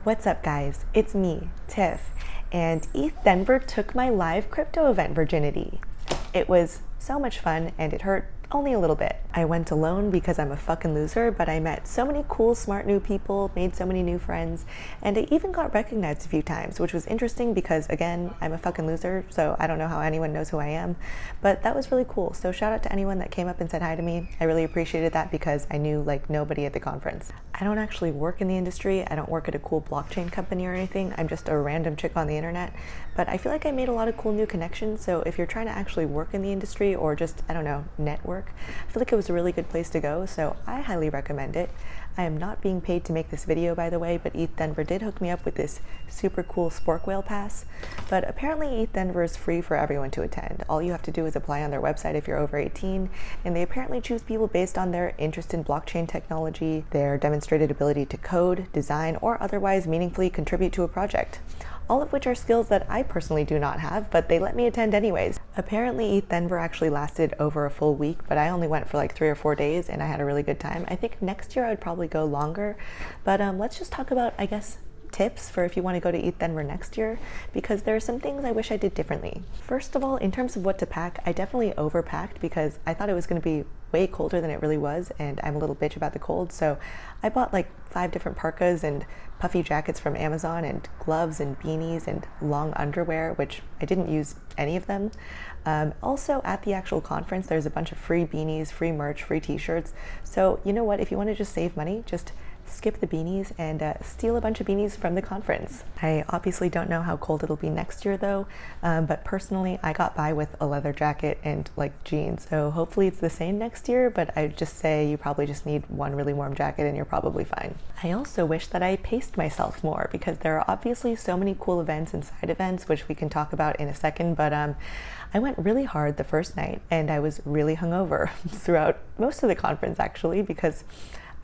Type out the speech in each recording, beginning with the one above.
What's up, guys? It's me, Tiff, and ETH Denver took my live crypto event virginity. It was so much fun, and it hurt only a little bit. I went alone because I'm a fucking loser, but I met so many cool, smart new people, made so many new friends, and I even got recognized a few times, which was interesting because, again, I'm a fucking loser, so I don't know how anyone knows who I am, but that was really cool. So shout out to anyone that came up and said hi to me. I really appreciated that because I knew like nobody at the conference. I don't actually work in the industry. I don't work at a cool blockchain company or anything. I'm just a random chick on the internet, but I feel like I made a lot of cool new connections. So if you're trying to actually work in the industry or just, I don't know, network, I feel like it was a really good place to go, so I highly recommend it. I am not being paid to make this video, by the way, but ETH Denver did hook me up with this super cool Spork Whale pass. But apparently ETH Denver is free for everyone to attend. All you have to do is apply on their website if you're over 18, and they apparently choose people based on their interest in blockchain technology, their demonstrated ability to code, design, or otherwise meaningfully contribute to a project. All of which are skills that I personally do not have, but they let me attend anyways. Apparently ETH Denver actually lasted over a full week, but I only went for like 3 or 4 days and I had a really good time. I think next year I would probably go longer, but let's just talk about, I guess, tips for if you want to go to ETH Denver next year, because there are some things I wish I did differently. First of all, in terms of what to pack, I definitely overpacked because I thought it was going to be way colder than it really was, and I'm a little bitch about the cold, so I bought like 5 different parkas and puffy jackets from Amazon and gloves and beanies and long underwear, which I didn't use any of them. Also at the actual conference, there's a bunch of free beanies, free merch, free t-shirts, so you know what, if you want to just save money, just skip the beanies and steal a bunch of beanies from the conference. I obviously don't know how cold it'll be next year though, but personally I got by with a leather jacket and like jeans, so hopefully it's the same next year, but I'd just say you probably just need one really warm jacket and you're probably fine. I also wish that I paced myself more because there are obviously so many cool events and side events, which we can talk about in a second, but I went really hard the first night and I was really hungover throughout most of the conference actually, because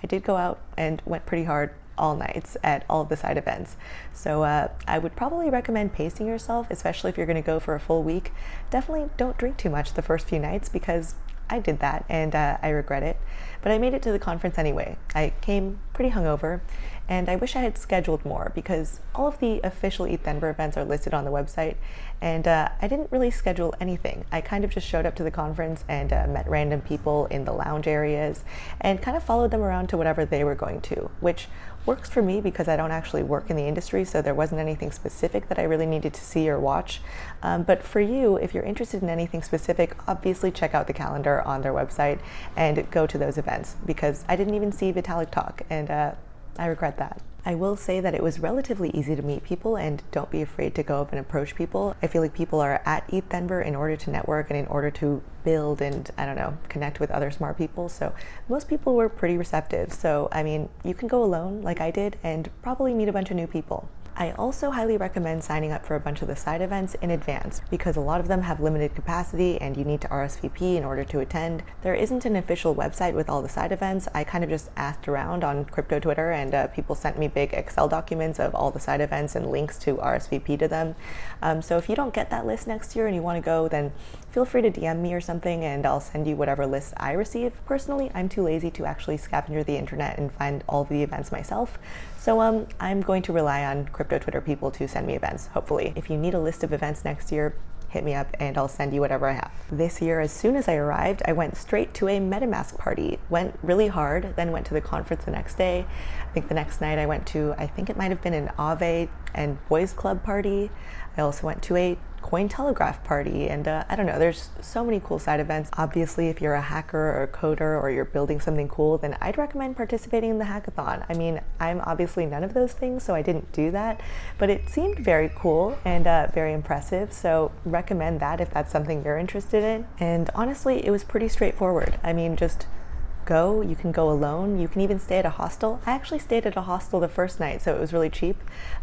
I did go out and went pretty hard all nights at all of the side events. So I would probably recommend pacing yourself, especially if you're going to go for a full week. Definitely don't drink too much the first few nights because I did that and I regret it. But I made it to the conference anyway. I came pretty hungover and I wish I had scheduled more because all of the official ETH Denver events are listed on the website, and I didn't really schedule anything. I kind of just showed up to the conference and met random people in the lounge areas and kind of followed them around to whatever they were going to, which works for me because I don't actually work in the industry, so there wasn't anything specific that I really needed to see or watch. But for you, if you're interested in anything specific, obviously check out the calendar on their website and go to those events, because I didn't even see Vitalik talk, and I regret that. I will say that it was relatively easy to meet people, and don't be afraid to go up and approach people. I feel like people are at ETH Denver in order to network and in order to build and, I don't know, connect with other smart people. So most people were pretty receptive. So, I mean, you can go alone like I did and probably meet a bunch of new people. I also highly recommend signing up for a bunch of the side events in advance because a lot of them have limited capacity and you need to RSVP in order to attend. There isn't an official website with all the side events. I kind of just asked around on crypto Twitter, and people sent me big Excel documents of all the side events and links to RSVP to them. So if you don't get that list next year and you want to go, then feel free to DM me or something and I'll send you whatever lists I receive. Personally, I'm too lazy to actually scavenger the internet and find all of the events myself. So I'm going to rely on crypto Twitter people to send me events, hopefully. If you need a list of events next year, hit me up and I'll send you whatever I have. This year, as soon as I arrived, I went straight to a MetaMask party. Went really hard, then went to the conference the next day. I think the next night I went to, I think it might have been an Aave and Boys Club party. I also went to a Cointelegraph party, and I don't know, there's so many cool side events. Obviously, if you're a hacker or a coder or you're building something cool, then I'd recommend participating in the hackathon. I mean, I'm obviously none of those things, so I didn't do that, but it seemed very cool and very impressive, so recommend that if that's something you're interested in. And honestly, it was pretty straightforward. I mean, just go. You can go alone. You can even stay at a hostel. I actually stayed at a hostel the first night, so it was really cheap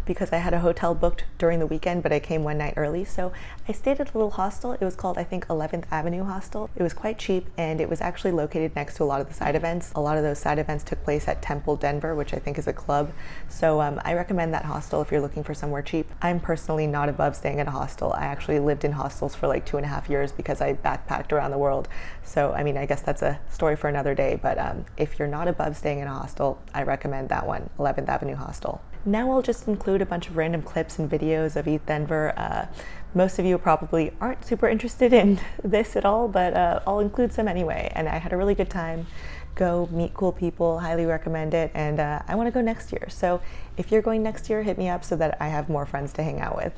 because I had a hotel booked during the weekend, but I came one night early. So I stayed at a little hostel. It was called, I think, 11th Avenue Hostel. It was quite cheap, and it was actually located next to a lot of the side events. A lot of those side events took place at Temple Denver, which I think is a club. So I recommend that hostel if you're looking for somewhere cheap. I'm personally not above staying at a hostel. I actually lived in hostels for like 2.5 years because I backpacked around the world. So, I mean, I guess that's a story for another day, but if you're not above staying in a hostel, I recommend that one, 11th Avenue Hostel. Now I'll just include a bunch of random clips and videos of ETH Denver. Most of you probably aren't super interested in this at all, but I'll include some anyway. And I had a really good time. Go meet cool people, highly recommend it, and I want to go next year. So if you're going next year, hit me up so that I have more friends to hang out with.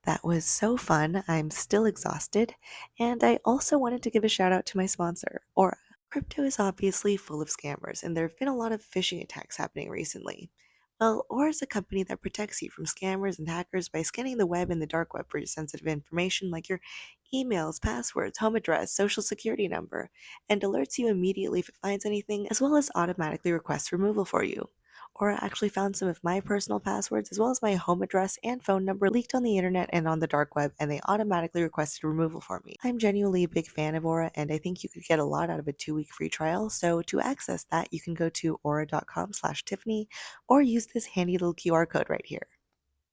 That was so fun. I'm still exhausted. And I also wanted to give a shout out to my sponsor, Aura. Crypto is obviously full of scammers, and there have been a lot of phishing attacks happening recently. Well, Aura is a company that protects you from scammers and hackers by scanning the web and the dark web for your sensitive information like your emails, passwords, home address, social security number, and alerts you immediately if it finds anything, as well as automatically requests removal for you. Aura actually found some of my personal passwords as well as my home address and phone number leaked on the internet and on the dark web, and they automatically requested removal for me. I'm genuinely a big fan of Aura, and I think you could get a lot out of a 2-week free trial. So to access that, you can go to aura.com/Tiffany or use this handy little QR code right here.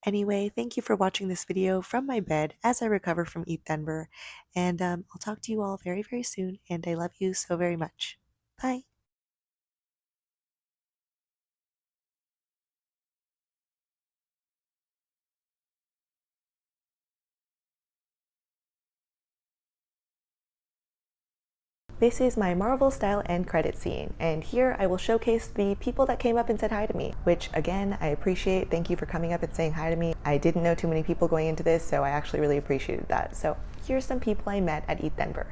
Anyway, thank you for watching this video from my bed as I recover from ETH Denver, and I'll talk to you all very, very soon, and I love you so very much. Bye! This is my Marvel style end credit scene, and here I will showcase the people that came up and said hi to me, which again, I appreciate. Thank you for coming up and saying hi to me. I didn't know too many people going into this, so I actually really appreciated that. So here's some people I met at ETH Denver.